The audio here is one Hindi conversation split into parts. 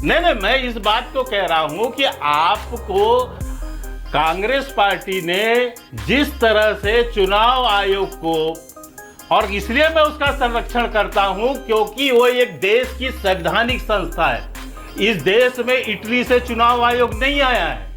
नहीं, मैं इस बात को कह रहा हूं कि आपको कांग्रेस पार्टी ने जिस तरह से चुनाव आयोग को, और इसलिए मैं उसका संरक्षण करता हूं क्योंकि वो एक देश की संवैधानिक संस्था है। इस देश में इटली से चुनाव आयोग नहीं आया है।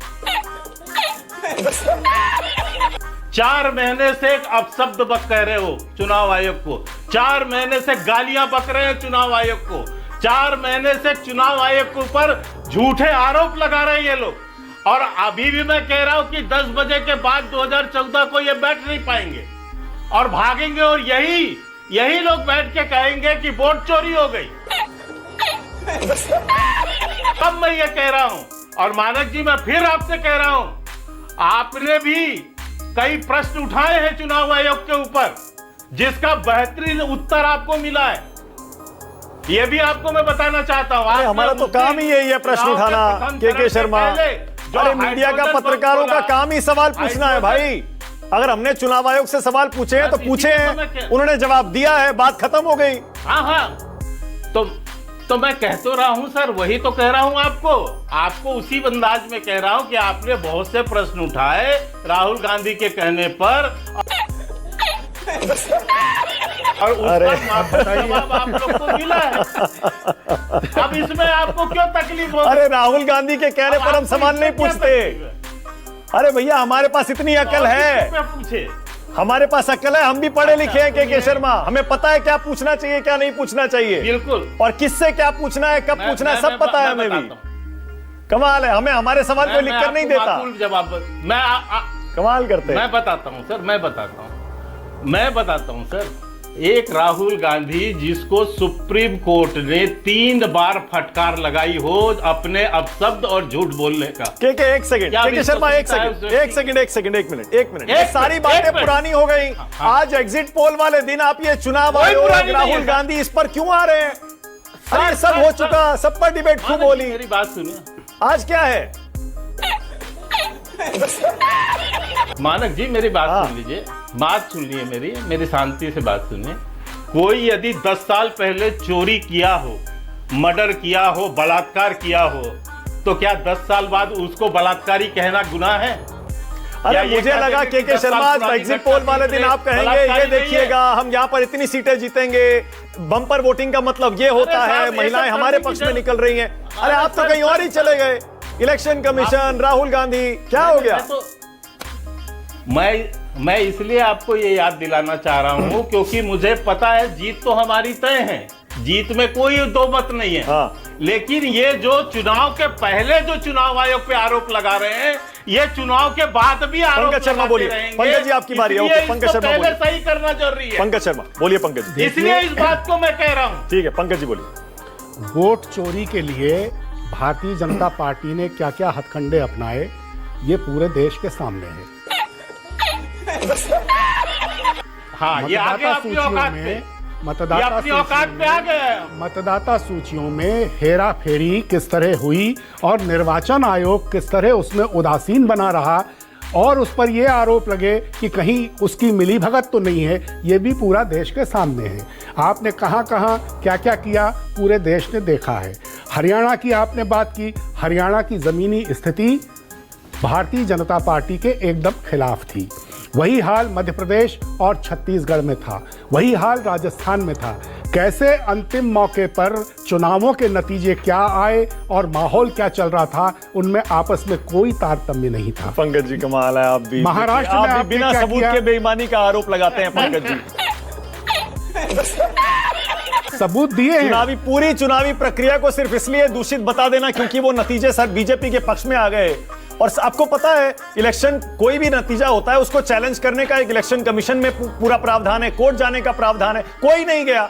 4 महीने से एक अपशब्द बक कह रहे हो चुनाव आयोग को, 4 महीने से गालियां बक रहे हैं चुनाव आयोग को, 4 महीने से चुनाव आयोग के ऊपर झूठे आरोप लगा रहे हैं ये लोग। और अभी भी मैं कह रहा हूं कि 10 बजे के बाद 2014 को ये बैठ नहीं पाएंगे और भागेंगे, और यही लोग बैठ के कहेंगे कि वोट चोरी हो गई। अब मैं ये कह रहा हूं, और मानक जी मैं फिर आपसे कह रहा हूं, आपने भी कई प्रश्न उठाए हैं चुनाव आयोग के ऊपर जिसका बेहतरीन उत्तर आपको मिला है। ये भी आपको मैं बताना चाहता हूं। हमारा तो काम ही यही है प्रश्न उठाना के शर्मा। अरे मीडिया का, पत्रकारों का काम ही सवाल पूछना है भाई। अगर हमने चुनाव आयोग से सवाल पूछे हैं तो पूछे हैं, उन्होंने जवाब दिया है, बात खत्म हो गई। हाँ, तो मैं कह तो रहा हूं सर, वही तो कह रहा हूं आपको उसी अंदाज में कह रहा हूं कि आपने बहुत से प्रश्न उठाए राहुल गांधी के कहने पर, और उसका जवाब आप लोग को मिला है। अब इसमें आपको क्यों तकलीफ हो? अरे राहुल गांधी के कहने पर हम सवाल नहीं पूछते। अरे भैया हमारे पास इतनी अकल है, पूछे, हमारे पास अकल है, हम भी पढ़े लिखे हैं के शर्मा। हमें पता है क्या पूछना चाहिए क्या नहीं पूछना चाहिए, बिल्कुल, और किससे क्या पूछना है, कब पूछना है, सब पता है हमें भी। कमाल है, हमें हमारे सवाल को लिख कर नहीं देता। जवाब कमाल करते हैं। मैं बताता हूं सर, मैं बताता हूं सर। एक राहुल गांधी जिसको सुप्रीम कोर्ट ने 3 बार फटकार लगाई हो अपने अपशब्द और झूठ बोलने का। एक सेकंड शर्मा, एक मिनट। ये सारी बातें पुरानी हो गई। आज एग्जिट पोल वाले दिन आप ये चुनाव आयोग, राहुल गांधी, इस पर क्यों आ रहे हैं? अरे सब हो चुका, सब पर डिबेट खूब बोली। मेरी बात सुनिए, आज क्या है? मानक जी मेरी बात सुन लीजिए, बात सुनिए मेरी शांति से बात सुनिए। कोई यदि 10 साल पहले चोरी किया हो, मर्डर किया हो, बलात्कार किया हो, तो क्या 10 साल बाद उसको बलात्कारी कहना गुनाह है? अरे मुझे लगा के शर्मा एग्जिट पोल वाले दिन आप कहेंगे ये देखिएगा हम यहाँ पर इतनी सीटें जीतेंगे, बम्पर वोटिंग का मतलब ये होता है, महिलाएं हमारे पक्ष में निकल रही हैं। अरे आप तो कहीं और ही चले गए। इलेक्शन कमीशन, राहुल गांधी, क्या हो गया? मैं इसलिए आपको ये याद दिलाना चाह रहा हूं क्योंकि मुझे पता है जीत तो हमारी तय है, जीत में कोई दो मत नहीं है। हाँ। लेकिन ये जो चुनाव के पहले जो चुनाव आयोग पे आरोप लगा रहे हैं, ये चुनाव के बाद भी आरोप लगाते रहेंगे। पंकज जी आपकी बारी है, पंकज शर्मा पहले सही करना जरूरी है। पंकज शर्मा बोलिए। पंकज जी, इसलिए इस बात को मैं कह रहा हूँ। ठीक है पंकज जी बोलिए। वोट चोरी के लिए भारतीय जनता पार्टी ने क्या क्या हथकंडे अपनाए, ये पूरे देश के सामने है। हाँ, ये आगे अपनी औकात पे, मतदाता सूचियों में हेरा फेरी किस तरह हुई और निर्वाचन आयोग किस तरह उसमें उदासीन बना रहा, और उस पर यह आरोप लगे कि कहीं उसकी मिलीभगत तो नहीं है, ये भी पूरा देश के सामने है। आपने कहां क्या क्या किया पूरे देश ने देखा है। हरियाणा की आपने बात की, हरियाणा की जमीनी स्थिति भारतीय जनता पार्टी के एकदम खिलाफ थी। वही हाल मध्य प्रदेश और छत्तीसगढ़ में था, वही हाल राजस्थान में था। कैसे अंतिम मौके पर चुनावों के नतीजे क्या आए और माहौल क्या चल रहा था, उनमें आपस में कोई तारतम्य नहीं था। पंकज जी कमाल है, आप भी महाराष्ट्र में आप बिना सबूत के बेईमानी का आरोप लगाते हैं पंकज जी। सबूत दिए हैं। पूरी चुनावी प्रक्रिया को सिर्फ इसलिए दूषित बता देना क्योंकि वो नतीजे सर बीजेपी के पक्ष में आ गए। और आपको पता है इलेक्शन कोई भी नतीजा होता है उसको चैलेंज करने का एक इलेक्शन कमीशन में पूरा प्रावधान है, कोर्ट जाने का प्रावधान है, कोई नहीं गया।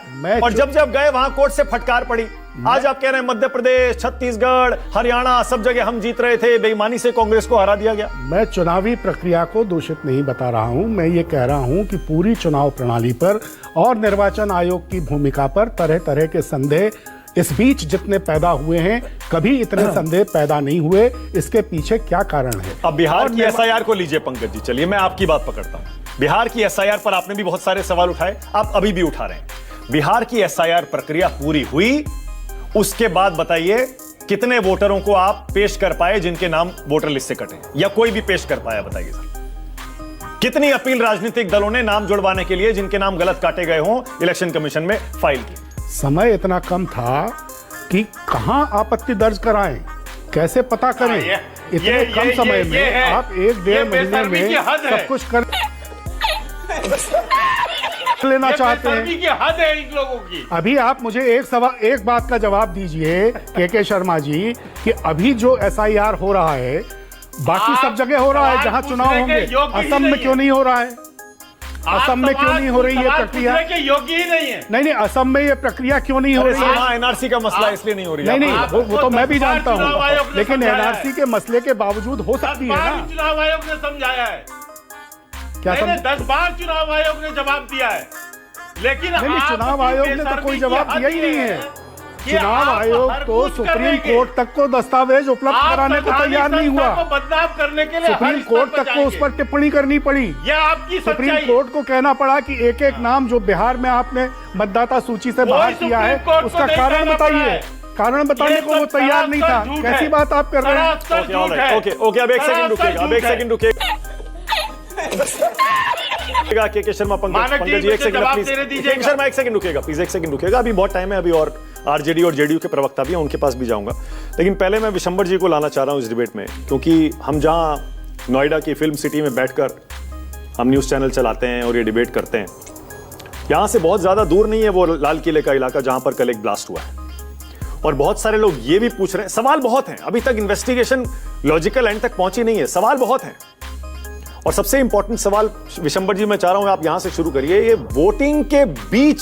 और जब गए वहां कोर्ट से फटकार पड़ी। आज आप कह रहे हैं मध्य प्रदेश, छत्तीसगढ़, हरियाणा सब जगह हम जीत रहे थे, बेईमानी से कांग्रेस को हरा दिया गया। मैं चुनावी प्रक्रिया को दूषित नहीं बता रहा हूं, मैं ये कह रहा हूं कि पूरी चुनाव प्रणाली पर और निर्वाचन आयोग की भूमिका पर तरह तरह के संदेह इस बीच जितने पैदा हुए हैं, कभी इतने संदेह पैदा नहीं हुए। इसके पीछे क्या कारण है? अब बिहार की एसआईआर को लीजिए पंकज जी, चलिए मैं आपकी बात पकड़ता हूं। बिहार की एसआईआर पर आपने भी बहुत सारे सवाल उठाए, आप अभी भी उठा रहे हैं। बिहार की एसआईआर प्रक्रिया पूरी हुई, उसके बाद बताइए कितने वोटरों को आप पेश कर पाए जिनके नाम वोटर लिस्ट से कटे, या कोई भी पेश कर पाया? बताइए सर, कितनी अपील राजनीतिक दलों ने नाम जुड़वाने के लिए जिनके नाम गलत काटे गए हों इलेक्शन कमीशन में फाइल की? समय इतना कम था कि कहां आपत्ति दर्ज कराएं, कैसे पता करें? इतने कम समय में आप 1-1.5 महीने में सब कुछ कर लेना चाहते हैं। की हद है इन लोगों की। अभी आप मुझे एक बात का जवाब दीजिए के शर्मा जी, कि अभी जो SIR हो रहा है बाकी सब जगह हो रहा है जहां चुनाव होंगे, असम में क्यों नहीं हो रहा है? असम में क्यों नहीं हो रही है प्रक्रिया? योग्य ही नहीं है। नहीं, असम में ये प्रक्रिया क्यों नहीं हो रही है? हाँ, NRC का मसला इसलिए नहीं हो रही है। नहीं, वो तो मैं भी जानता हूँ, लेकिन NRC के मसले के बावजूद हो सकती है ना। चुनाव आयोग ने समझाया है, क्या 10 बार चुनाव आयोग ने जवाब दिया है, लेकिन चुनाव आयोग ने तो कोई जवाब दिया ही नहीं है। चुनाव आयोग तो सुप्रीम कोर्ट तक को दस्तावेज उपलब्ध कराने को तैयार नहीं हुआ। बदनाम करने के लिए सुप्रीम कोर्ट तक को उस पर टिप्पणी करनी पड़ी। यह आपकी सुप्रीम कोर्ट को कहना पड़ा कि एक नाम जो बिहार में आपने मतदाता सूची से बाहर किया है उसका कारण बताइए। कारण बताने को वो तैयार नहीं था। कैसी बात आप कर रहे हैं? ओके, अब एक सेकंड रुकिएगा, के शर्मा, पंकज जी एक सेकंड प्लीज। शर्मा एक सेकंड रुकिएगा प्लीज, एक सेकंड रुकिएगा, अभी बहुत टाइम है, अभी और आरजेडी और जेडीयू के प्रवक्ता भी हैं, उनके पास भी जाऊंगा। लेकिन पहले मैं विशंबर जी को लाना चाह रहा हूं इस डिबेट में, क्योंकि हम जहां नोएडा की फिल्म सिटी में बैठकर हम न्यूज चैनल चलाते हैं और ये डिबेट करते हैं, यहां से बहुत ज्यादा दूर नहीं है वो लाल किले का इलाका जहां पर कल एक ब्लास्ट हुआ है। और बहुत सारे लोग ये भी पूछ रहे हैं, सवाल बहुत हैं, अभी तक इन्वेस्टिगेशन लॉजिकल एंड तक पहुंची नहीं है, सवाल बहुत हैं। और सबसे इंपॉर्टेंट सवाल विशंबर जी मैं चाह रहा हूं आप यहां से शुरू करिए, ये वोटिंग के बीच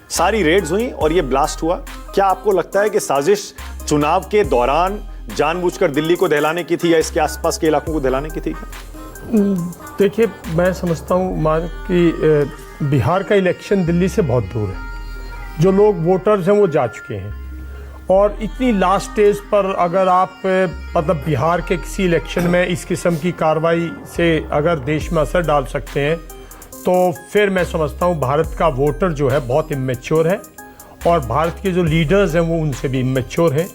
सारी रेड्स हुई और ये ब्लास्ट हुआ, क्या आपको लगता है कि साजिश चुनाव के दौरान जानबूझकर दिल्ली को दहलाने की थी या इसके आसपास के इलाकों को दहलाने की थी? देखिए, मैं समझता हूं कि बिहार का इलेक्शन दिल्ली से बहुत दूर है, जो लोग वोटर्स हैं वो जा चुके हैं, और इतनी लास्ट स्टेज पर अगर आप मतलब बिहार के किसी इलेक्शन में इस किस्म की कार्रवाई से अगर देश में असर डाल सकते हैं, तो फिर मैं समझता हूँ भारत का वोटर जो है बहुत इमेच्योर है, और भारत के जो लीडर्स हैं वो उनसे भी इमेच्योर हैं,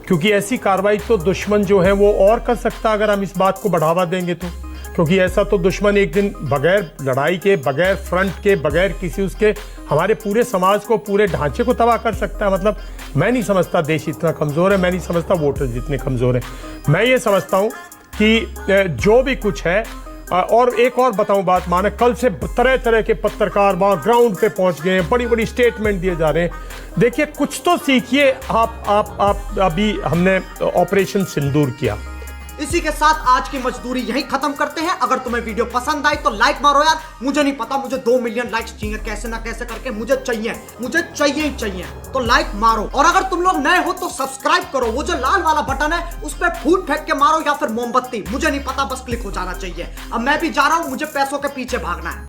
क्योंकि ऐसी कार्रवाई तो दुश्मन जो है वो और कर सकता अगर हम इस बात को बढ़ावा देंगे तो, क्योंकि ऐसा तो दुश्मन एक दिन बगैर लड़ाई के, बगैर फ्रंट के, बगैर किसी उसके हमारे पूरे समाज को, पूरे ढांचे को तबाह कर सकता है। मतलब मैं नहीं समझता देश इतना कमज़ोर है, मैं नहीं समझता वोटर जितने कमज़ोर हैं। मैं ये समझता हूँ कि जो भी कुछ है, और एक और बताऊं बात, माने कल से तरह तरह के पत्रकार वहाँ ग्राउंड पे पहुंच गए हैं, बड़ी बड़ी स्टेटमेंट दिए जा रहे हैं। देखिए, कुछ तो सीखिए आप अभी हमने ऑपरेशन सिंदूर किया। इसी के साथ आज की मजदूरी यहीं खत्म करते हैं। अगर तुम्हें वीडियो पसंद आई तो लाइक मारो यार, मुझे नहीं पता, मुझे 2 मिलियन लाइक्स चाहिए, कैसे ना कैसे करके मुझे चाहिए ही चाहिए, तो लाइक मारो। और अगर तुम लोग नए हो तो सब्सक्राइब करो, वो जो लाल वाला बटन है उस पर फूट फेंक के मारो या फिर मोमबत्ती, मुझे नहीं पता, बस क्लिक हो जाना चाहिए। अब मैं भी जा रहा हूं, मुझे पैसों के पीछे भागना है।